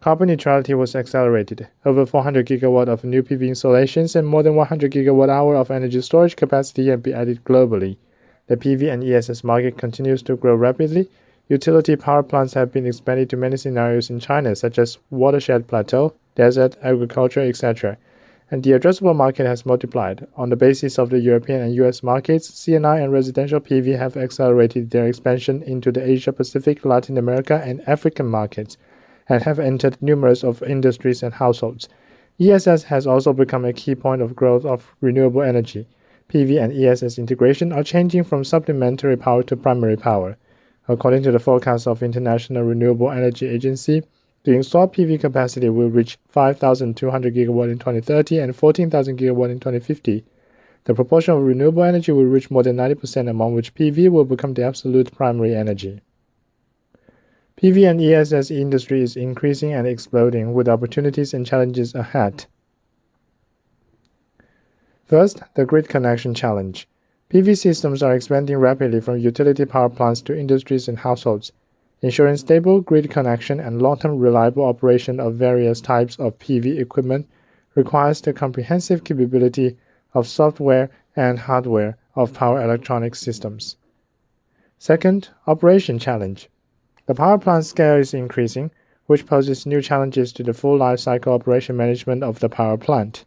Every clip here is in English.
Carbon neutrality was accelerated. Over 400 GW of new PV installations and more than 100 GWh of energy storage capacity have been added globally. The PV and ESS market continues to grow rapidly. Utility power plants have been expanded to many scenarios in China, such as watershed plateau, desert, agriculture, etc. And the addressable market has multiplied. On the basis of the European and US markets, CNI and residential PV have accelerated their expansion into the Asia-Pacific, Latin America, and African markets, and have entered numerous of industries and households. ESS has also become a key point of growth of renewable energy. PV and ESS integration are changing from supplementary power to primary power. According to the forecast of International Renewable Energy Agency, the installed PV capacity will reach 5,200 GW in 2030 and 14,000 GW in 2050. The proportion of renewable energy will reach more than 90%, among which PV will become the absolute primary energy. PV and ESS industry is increasing and exploding, with opportunities and challenges ahead. First, the grid connection challenge. PV systems are expanding rapidly from utility power plants to industries and households. Ensuring stable grid connection and long-term reliable operation of various types of PV equipment requires the comprehensive capability of software and hardware of power electronic systems. Second, operation challenge. The power plant scale is increasing, which poses new challenges to the full life cycle operation management of the power plant.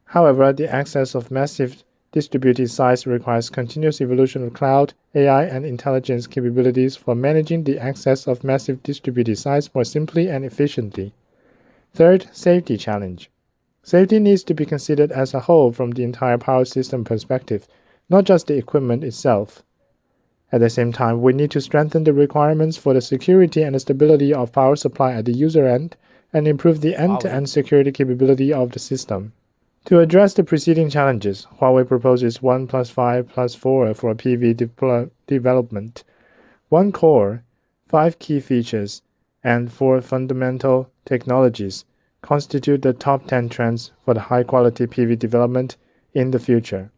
However, the access of massive distributed sites requires continuous evolution of cloud, AI, and intelligence capabilities for managing the access of massive distributed sites more simply and efficiently. Third, safety challenge. Safety needs to be considered as a whole from the entire power system perspective, not just the equipment itself. At the same time, we need to strengthen the requirements for the security and the stability of power supply at the user end and improve the end-to-end security capability of the system. To address the preceding challenges, Huawei proposes 1+5+4 for PV development. 1 core, 5 key features, and 4 fundamental technologies constitute the top 10 trends for the high-quality PV development in the future.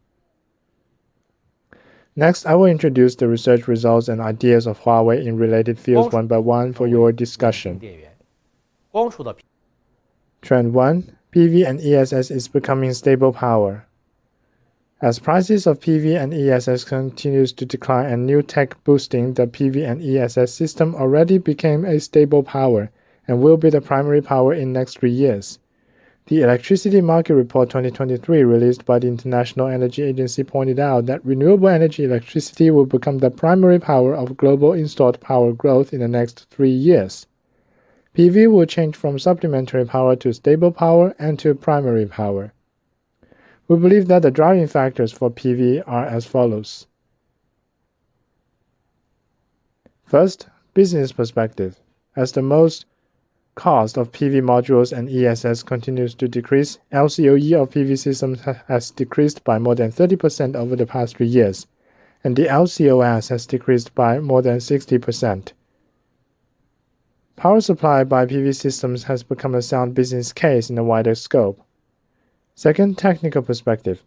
Next, I will introduce the research results and ideas of Huawei in related fields one by one for your discussion. Trend 1. PV and ESS is becoming stable power. As prices of PV and ESS continues to decline and new tech boosting, the PV and ESS system already became a stable power and will be the primary power in next 3 years. The Electricity Market Report 2023 released by the International Energy Agency pointed out that renewable energy electricity will become the primary power of global installed power growth in the next 3 years. PV will change from supplementary power to stable power and to primary power. We believe that the driving factors for PV are as follows. First, business perspective. As the most cost of PV modules and ESS continues to decrease, LCOE of PV systems has decreased by more than 30% over the past 3 years, and the LCOS has decreased by more than 60%. Power supply by PV systems has become a sound business case in a wider scope. Second, technical perspective.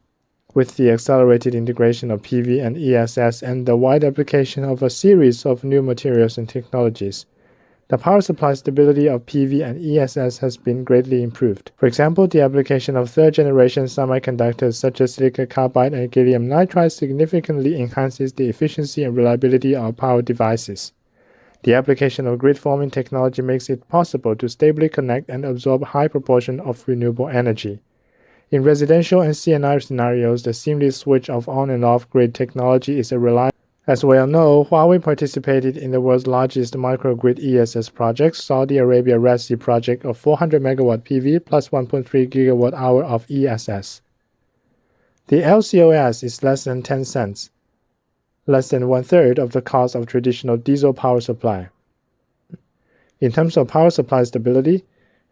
With the accelerated integration of PV and ESS and the wide application of a series of new materials and technologies, the power supply stability of PV and ESS has been greatly improved. For example, the application of third-generation semiconductors such as silicon carbide and gallium nitride significantly enhances the efficiency and reliability of power devices. The application of grid-forming technology makes it possible to stably connect and absorb a high proportion of renewable energy. In residential and CNI scenarios, the seamless switch of on and off grid technology is a reliable. As we all know, Huawei participated in the world's largest microgrid ESS project, Saudi Arabia Red Sea project of 400 MW PV plus 1.3 GWh of ESS. The LCOS is less than 10 cents, less than 1/3 of the cost of traditional diesel power supply. In terms of power supply stability,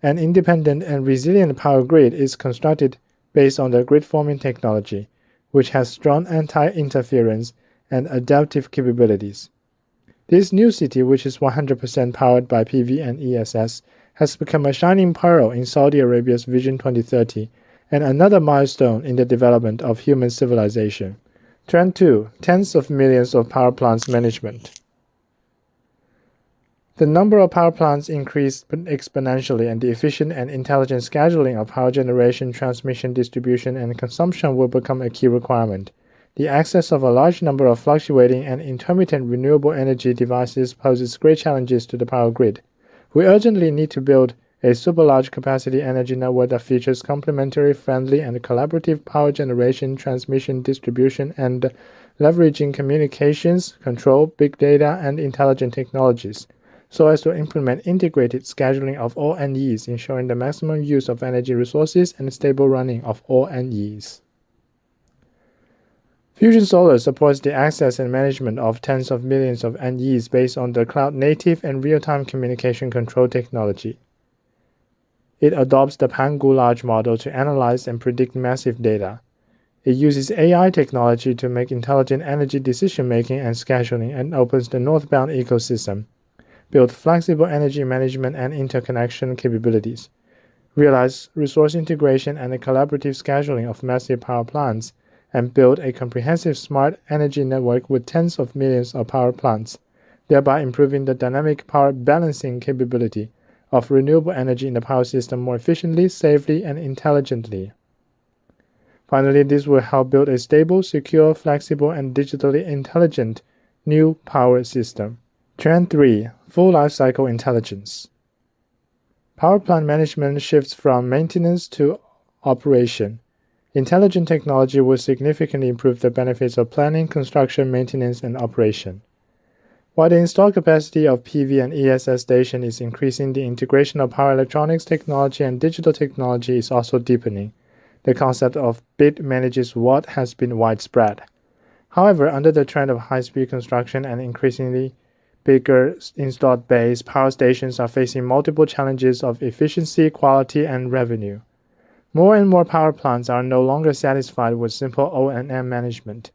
an independent and resilient power grid is constructed based on the grid-forming technology, which has strong anti-interference and adaptive capabilities. This new city, which is 100% powered by PV and ESS, has become a shining pearl in Saudi Arabia's Vision 2030 and another milestone in the development of human civilization. Trend 2. Tens of millions of power plants management. The number of power plants increased exponentially, and the efficient and intelligent scheduling of power generation, transmission, distribution, and consumption will become a key requirement. The access of a large number of fluctuating and intermittent renewable energy devices poses great challenges to the power grid. We urgently need to build a super large capacity energy network that features complementary, friendly, and collaborative power generation, transmission, distribution, and leveraging communications, control, big data, and intelligent technologies, so as to implement integrated scheduling of all NEs, ensuring the maximum use of energy resources and stable running of all NEs. FusionSolar supports the access and management of tens of millions of NEs based on the cloud-native and real-time communication control technology. It adopts the Pangu large model to analyze and predict massive data. It uses AI technology to make intelligent energy decision-making and scheduling, and opens the northbound ecosystem, build flexible energy management and interconnection capabilities, realize resource integration and a collaborative scheduling of massive power plants, and build a comprehensive smart energy network with tens of millions of power plants, thereby improving the dynamic power balancing capability of renewable energy in the power system more efficiently, safely, and intelligently. Finally, this will help build a stable, secure, flexible, and digitally intelligent new power system. Trend 3. Full Lifecycle Intelligence. Power plant management shifts from maintenance to operation. Intelligent technology will significantly improve the benefits of planning, construction, maintenance, and operation. While the installed capacity of PV and ESS stations is increasing, the integration of power electronics technology and digital technology is also deepening. The concept of bit manages watt has been widespread. However, under the trend of high-speed construction and increasingly bigger installed base, power stations are facing multiple challenges of efficiency, quality, and revenue. More and more power plants are no longer satisfied with simple O&M management.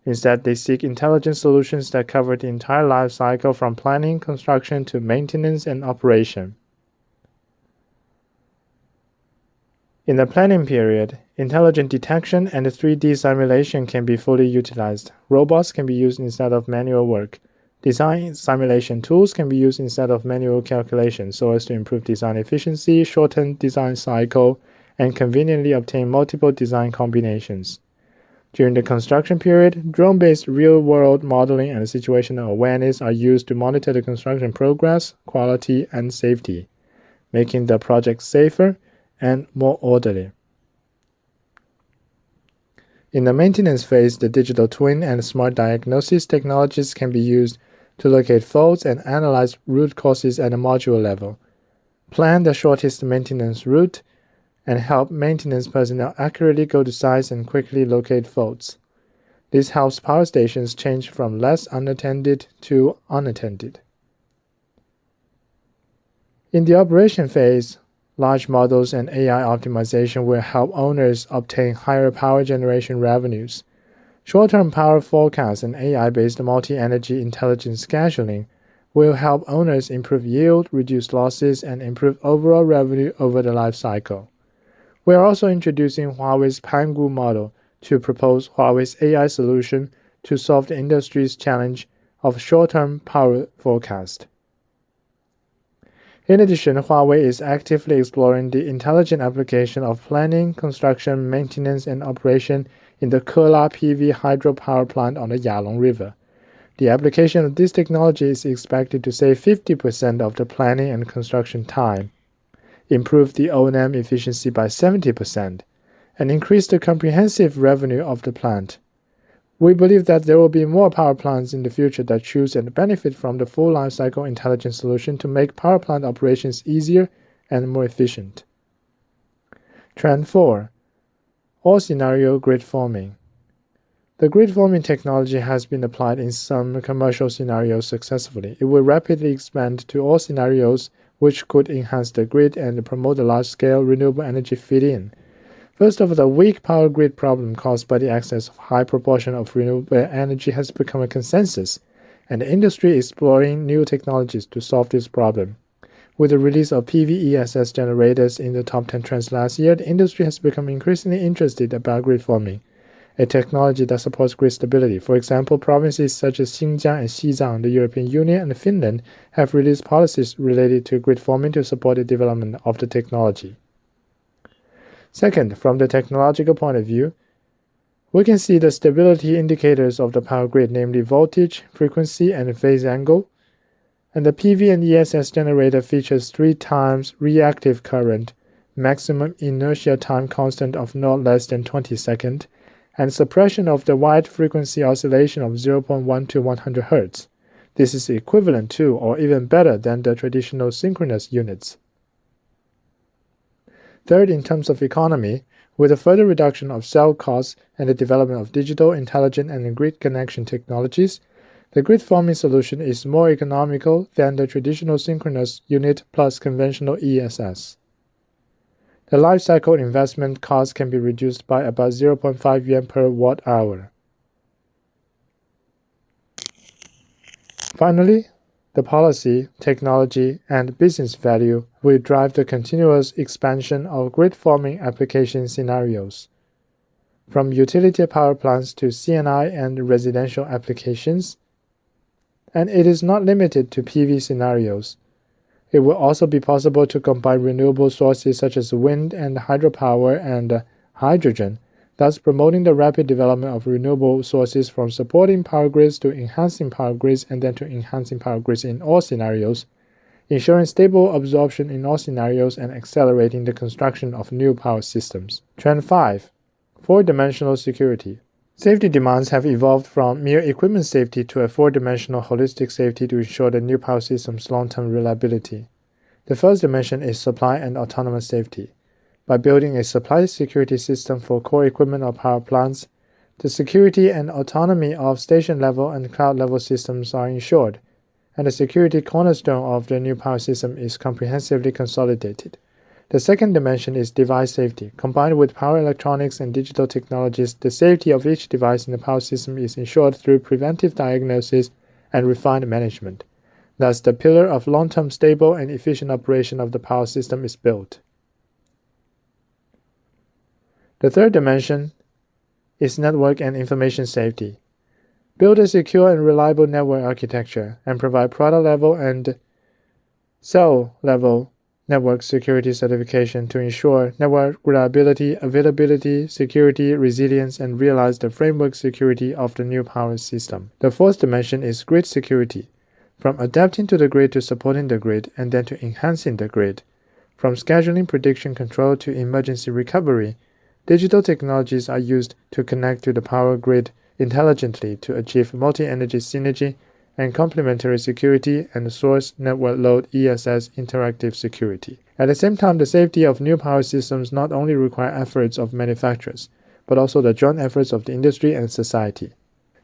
Instead, they seek intelligent solutions that cover the entire life cycle from planning, construction, to maintenance and operation. In the planning period, intelligent detection and 3D simulation can be fully utilized. Robots can be used instead of manual work. Design simulation tools can be used instead of manual calculations, so as to improve design efficiency, shorten design cycle, and conveniently obtain multiple design combinations. During the construction period, drone-based real-world modeling and situational awareness are used to monitor the construction progress, quality, and safety, making the project safer and more orderly. In the maintenance phase, the digital twin and smart diagnosis technologies can be used to locate faults and analyze root causes at a module level, plan the shortest maintenance route, and help maintenance personnel accurately go to sites and quickly locate faults. This helps power stations change from less unattended to unattended. In the operation phase, large models and AI optimization will help owners obtain higher power generation revenues. Short-term power forecasts and AI-based multi-energy intelligence scheduling will help owners improve yield, reduce losses, and improve overall revenue over the life cycle. We are also introducing Huawei's Pangu model to propose Huawei's AI solution to solve the industry's challenge of short-term power forecast. In addition, Huawei is actively exploring the intelligent application of planning, construction, maintenance, and operation in the Kela PV hydropower plant on the Yalong River. The application of this technology is expected to save 50% of the planning and construction time, improve the O&M efficiency by 70%, and increase the comprehensive revenue of the plant. We believe that there will be more power plants in the future that choose and benefit from the full lifecycle intelligence solution to make power plant operations easier and more efficient. Trend 4. All-scenario grid forming. The grid forming technology has been applied in some commercial scenarios successfully. It will rapidly expand to all scenarios which could enhance the grid and promote a large-scale renewable energy feed-in. First of all, the weak power grid problem caused by the excess of high proportion of renewable energy has become a consensus, and the industry is exploring new technologies to solve this problem. With the release of PV ESS generators in the top 10 trends last year, the industry has become increasingly interested about grid forming, a technology that supports grid stability. For example, provinces such as Xinjiang and Xizang, the European Union, and Finland have released policies related to grid forming to support the development of the technology. Second, from the technological point of view, we can see the stability indicators of the power grid, namely voltage, frequency, and phase angle. And the PV and ESS generator features 3 times reactive current, maximum inertia time constant of not less than 20 seconds, and suppression of the wide frequency oscillation of 0.1 to 100 Hz. This is equivalent to or even better than the traditional synchronous units. Third, in terms of economy, with a further reduction of cell costs and the development of digital, intelligent, and grid connection technologies, the grid forming solution is more economical than the traditional synchronous unit plus conventional ESS. The life cycle investment cost can be reduced by about 0.5 yuan per watt-hour. Finally, the policy, technology, and business value will drive the continuous expansion of grid-forming application scenarios. From utility power plants to C&I and residential applications, and it is not limited to PV scenarios. It will also be possible to combine renewable sources such as wind and hydropower and hydrogen, thus promoting the rapid development of renewable sources from supporting power grids to enhancing power grids and then to enhancing power grids in all scenarios, ensuring stable absorption in all scenarios and accelerating the construction of new power systems. Trend 5. Four-dimensional security. Safety demands have evolved from mere equipment safety to a four-dimensional holistic safety to ensure the new power system's long-term reliability. The first dimension is supply and autonomous safety. By building a supply security system for core equipment or power plants, the security and autonomy of station-level and cloud-level systems are ensured, and the security cornerstone of the new power system is comprehensively consolidated. The second dimension is device safety. Combined with power electronics and digital technologies, the safety of each device in the power system is ensured through preventive diagnosis and refined management. Thus, the pillar of long-term stable and efficient operation of the power system is built. The third dimension is network and information safety. Build a secure and reliable network architecture and provide product-level and cell-level network security certification to ensure network reliability, availability, security, resilience, and realize the framework security of the new power system. The fourth dimension is grid security. From adapting to the grid to supporting the grid and then to enhancing the grid. From scheduling prediction control to emergency recovery, digital technologies are used to connect to the power grid intelligently to achieve multi-energy synergy and complementary security and source network load ESS interactive security. At the same time, the safety of new power systems not only require efforts of manufacturers, but also the joint efforts of the industry and society.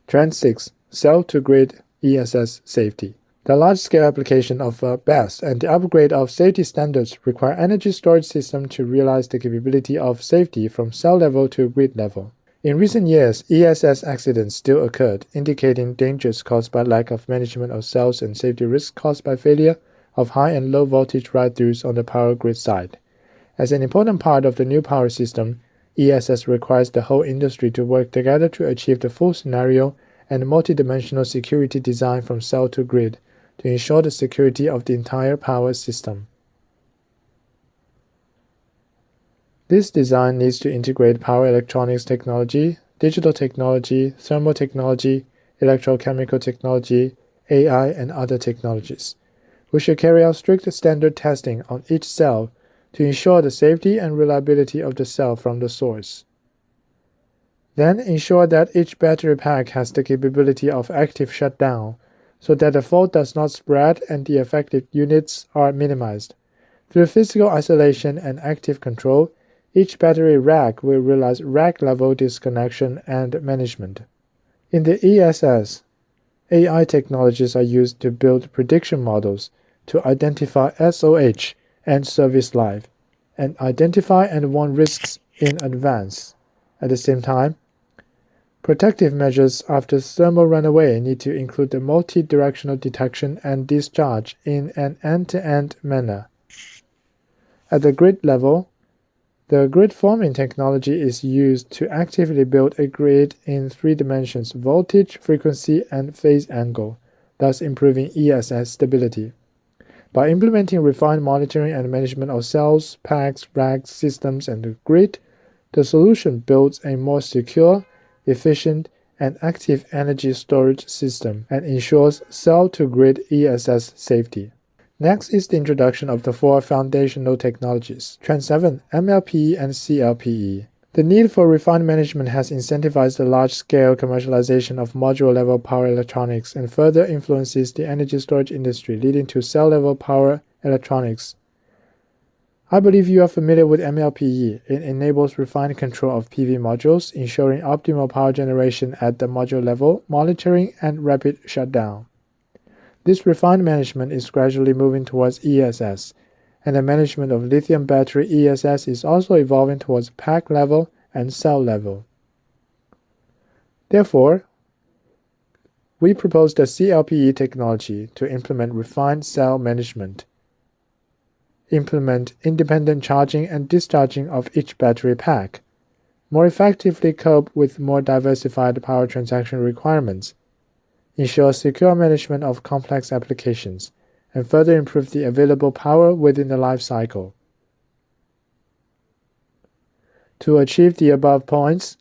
Trend 6. Cell-to-grid ESS safety. The large-scale application of BESS and the upgrade of safety standards require energy storage systems to realize the capability of safety from cell level to grid level. In recent years, ESS accidents still occurred, indicating dangers caused by lack of management of cells and safety risks caused by failure of high and low voltage ride-throughs on the power grid side. As an important part of the new power system, ESS requires the whole industry to work together to achieve the full scenario and multidimensional security design from cell to grid to ensure the security of the entire power system. This design needs to integrate power electronics technology, digital technology, thermal technology, electrochemical technology, AI, and other technologies. We should carry out strict standard testing on each cell to ensure the safety and reliability of the cell from the source. Then ensure that each battery pack has the capability of active shutdown so that the fault does not spread and the affected units are minimized. Through physical isolation and active control, each battery rack will realize rack-level disconnection and management. In the ESS, AI technologies are used to build prediction models to identify SOH and service life, and identify and warn risks in advance. At the same time, protective measures after thermal runaway need to include the multi-directional detection and discharge in an end-to-end manner. At the grid level, The grid forming technology is used to actively build a grid in 3 dimensions: voltage, frequency, and phase angle, thus improving ESS stability. By implementing refined monitoring and management of cells, packs, racks, systems, and the grid, the solution builds a more secure, efficient, and active energy storage system and ensures cell-to-grid ESS safety. Next is the introduction of the 4 foundational technologies. Trend 7. MLP and CLPE. The need for refined management has incentivized the large-scale commercialization of module-level power electronics and further influences the energy storage industry, leading to cell-level power electronics. I believe you are familiar with MLPE. It enables refined control of PV modules, ensuring optimal power generation at the module level, monitoring, and rapid shutdown. This refined management is gradually moving towards ESS, and the management of lithium battery ESS is also evolving towards pack level and cell level. Therefore, we propose the CLPE technology to implement refined cell management, implement independent charging and discharging of each battery pack, more effectively cope with more diversified power transaction requirements, ensure secure management of complex applications, and further improve the available power within the life cycle. To achieve the above points,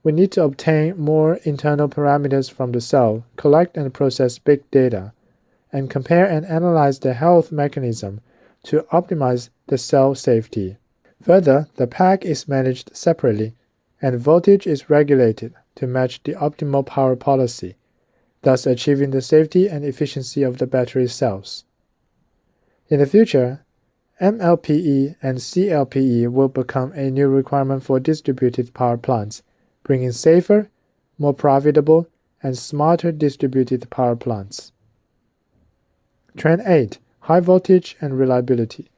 we need to obtain more internal parameters from the cell, collect and process big data, and compare and analyze the health mechanism to optimize the cell safety. Further, the pack is managed separately, and voltage is regulated to match the optimal power policy, thus achieving the safety and efficiency of the battery cells. In the future, MLPE and CLPE will become a new requirement for distributed power plants, bringing safer, more profitable, and smarter distributed power plants. Trend 8. High voltage and reliability.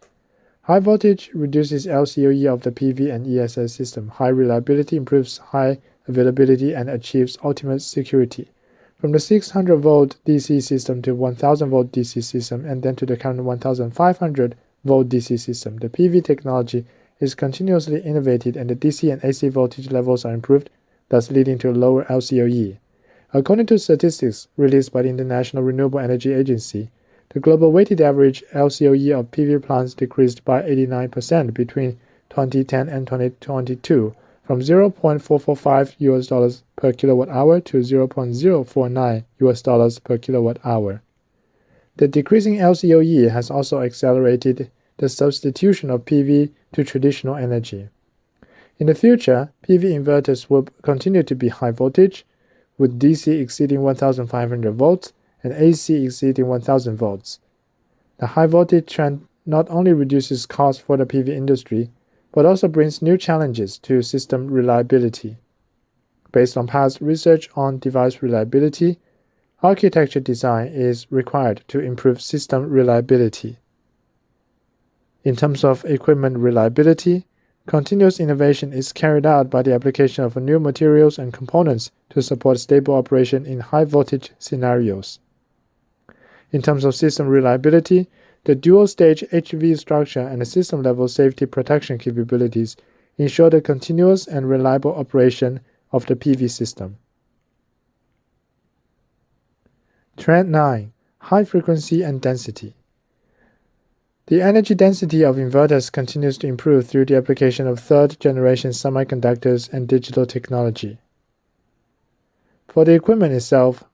High voltage reduces LCOE of the PV and ESS system. High reliability improves high availability and achieves ultimate security. From the 600-volt DC system to 1000-volt DC system and then to the current 1500-volt DC system, the PV technology is continuously innovated and the DC and AC voltage levels are improved, thus leading to lower LCOE. According to statistics released by the International Renewable Energy Agency, the global weighted average LCOE of PV plants decreased by 89% between 2010 and 2022, from $0.445 per kilowatt hour to $0.049 per kilowatt hour. The decreasing LCOE has also accelerated the substitution of PV to traditional energy. In the future, PV inverters will continue to be high voltage, with DC exceeding 1500 volts and AC exceeding 1000 volts. The high voltage trend not only reduces costs for the PV industry, but also brings new challenges to system reliability. Based on past research on device reliability, architecture design is required to improve system reliability. In terms of equipment reliability, continuous innovation is carried out by the application of new materials and components to support stable operation in high-voltage scenarios. In terms of system reliability, the dual-stage HV structure and the system-level safety protection capabilities ensure the continuous and reliable operation of the PV system. Trend 9. High frequency and density. The energy density of inverters continues to improve through the application of third-generation semiconductors and digital technology. For the equipment itself,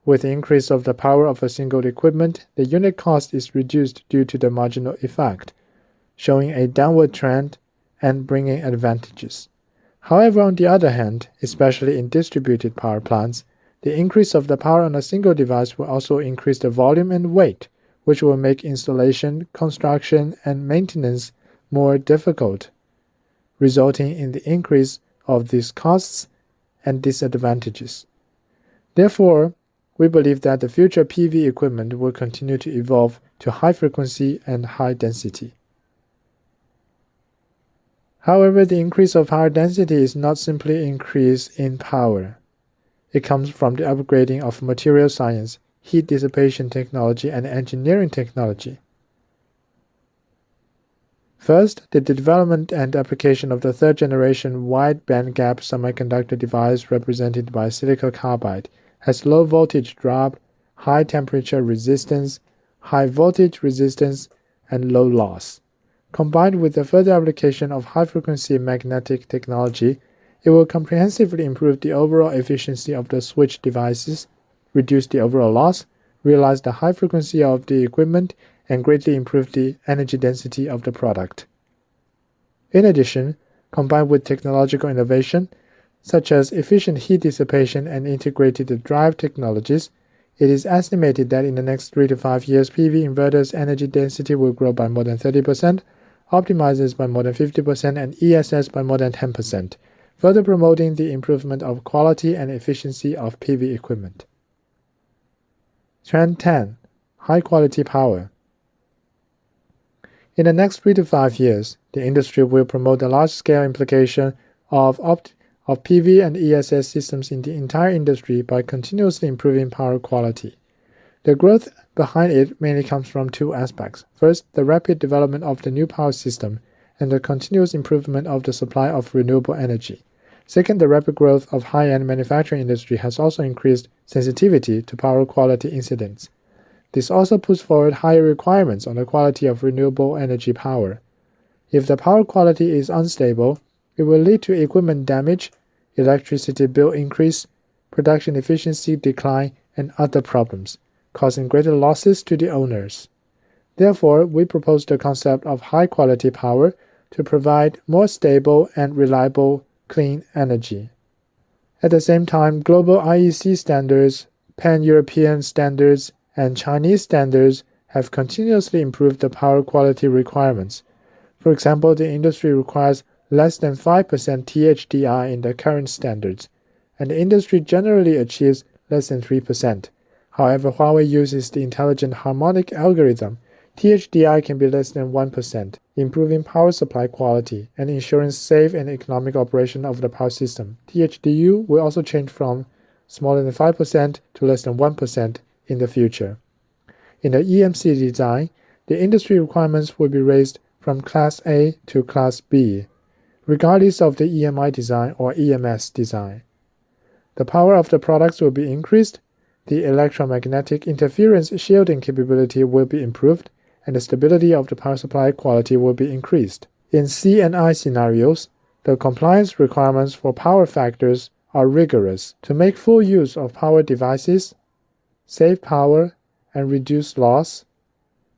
with the increase of the power of a single equipment, the unit cost is reduced due to the marginal effect, showing a downward trend and bringing advantages. However, on the other hand, especially in distributed power plants, the increase of the power on a single device will also increase the volume and weight, which will make installation, construction, and maintenance more difficult, resulting in the increase of these costs and disadvantages. Therefore, we believe that the future PV equipment will continue to evolve to high frequency and high density. However, the increase of power density is not simply an increase in power. It comes from the upgrading of material science, heat dissipation technology, and engineering technology. First, the development and application of the third-generation wide bandgap semiconductor device represented by silicon carbide has low voltage drop, high temperature resistance, high voltage resistance, and low loss. Combined with the further application of high-frequency magnetic technology, it will comprehensively improve the overall efficiency of the switch devices, reduce the overall loss, realize the high frequency of the equipment, and greatly improve the energy density of the product. In addition, combined with technological innovation, such as efficient heat dissipation and integrated drive technologies, it is estimated that in the next 3 to 5 years, PV inverters' energy density will grow by more than 30%, optimizers by more than 50%, and ESS by more than 10%, further promoting the improvement of quality and efficiency of PV equipment. Trend 10. High-quality power. In the next 3 to 5 years, the industry will promote the large-scale implication of PV and ESS systems in the entire industry by continuously improving power quality. The growth behind it mainly comes from two aspects. First, the rapid development of the new power system and the continuous improvement of the supply of renewable energy. Second, the rapid growth of high-end manufacturing industry has also increased sensitivity to power quality incidents. This also puts forward higher requirements on the quality of renewable energy power. If the power quality is unstable, it will lead to equipment damage, electricity bill increase, production efficiency decline, and other problems, causing greater losses to the owners. Therefore, we propose the concept of high-quality power to provide more stable and reliable clean energy. At the same time, global IEC standards, pan-European standards, and Chinese standards have continuously improved the power quality requirements. For example, the industry requires less than 5% THDI in the current standards, and the industry generally achieves less than 3%. However, Huawei uses the intelligent harmonic algorithm. THDI can be less than 1%, improving power supply quality and ensuring safe and economic operation of the power system. THDU will also change from smaller than 5% to less than 1% in the future. In the EMC design, the industry requirements will be raised from Class A to Class B, regardless of the EMI design or EMS design. The power of the products will be increased, the electromagnetic interference shielding capability will be improved, and the stability of the power supply quality will be increased. In C&I scenarios, the compliance requirements for power factors are rigorous. To make full use of power devices, save power, and reduce loss,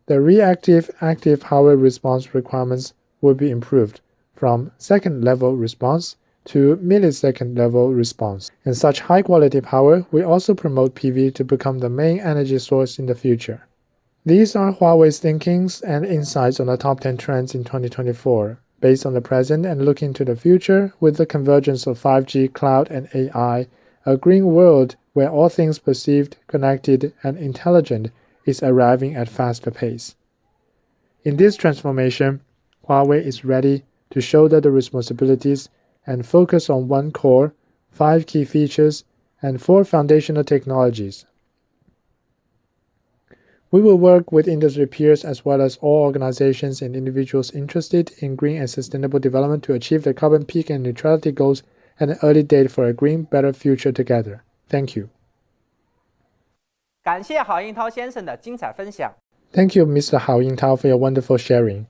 the reactive-active power response requirements will be improved from second-level response to millisecond-level response. In such high-quality power, we also promote PV to become the main energy source in the future. These are Huawei's thinkings and insights on the top 10 trends in 2024, based on the present and looking to the future with the convergence of 5G, cloud, and AI, a green world where all things perceived, connected, and intelligent is arriving at faster pace. In this transformation, Huawei is ready to shoulder the responsibilities and focus on one core, 5 key features, and 4 foundational technologies. We will work with industry peers as well as all organizations and individuals interested in green and sustainable development to achieve the carbon peak and neutrality goals and an early date for a green, better future together. Thank you. 感谢郝应涛先生的精彩分享。 Thank you, Mr. Hao Yingtao, for your wonderful sharing.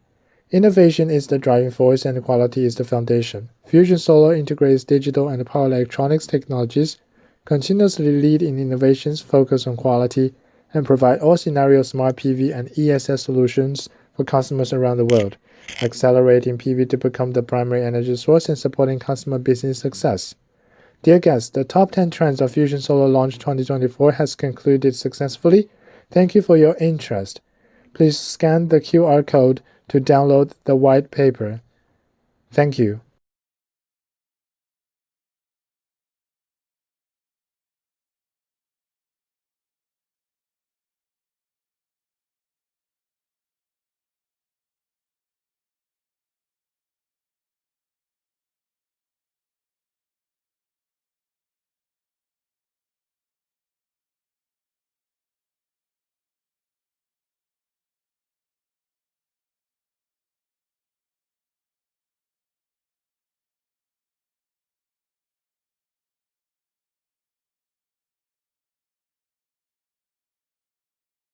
Innovation is the driving force and quality is the foundation. FusionSolar integrates digital and power electronics technologies, continuously lead in innovations focused on quality, and provide all-scenario smart PV and ESS solutions for customers around the world, accelerating PV to become the primary energy source and supporting customer business success. Dear guests, the top 10 trends of FusionSolar Launch 2024 has concluded successfully. Thank you for your interest. Please scan the QR code to download the white paper. Thank you.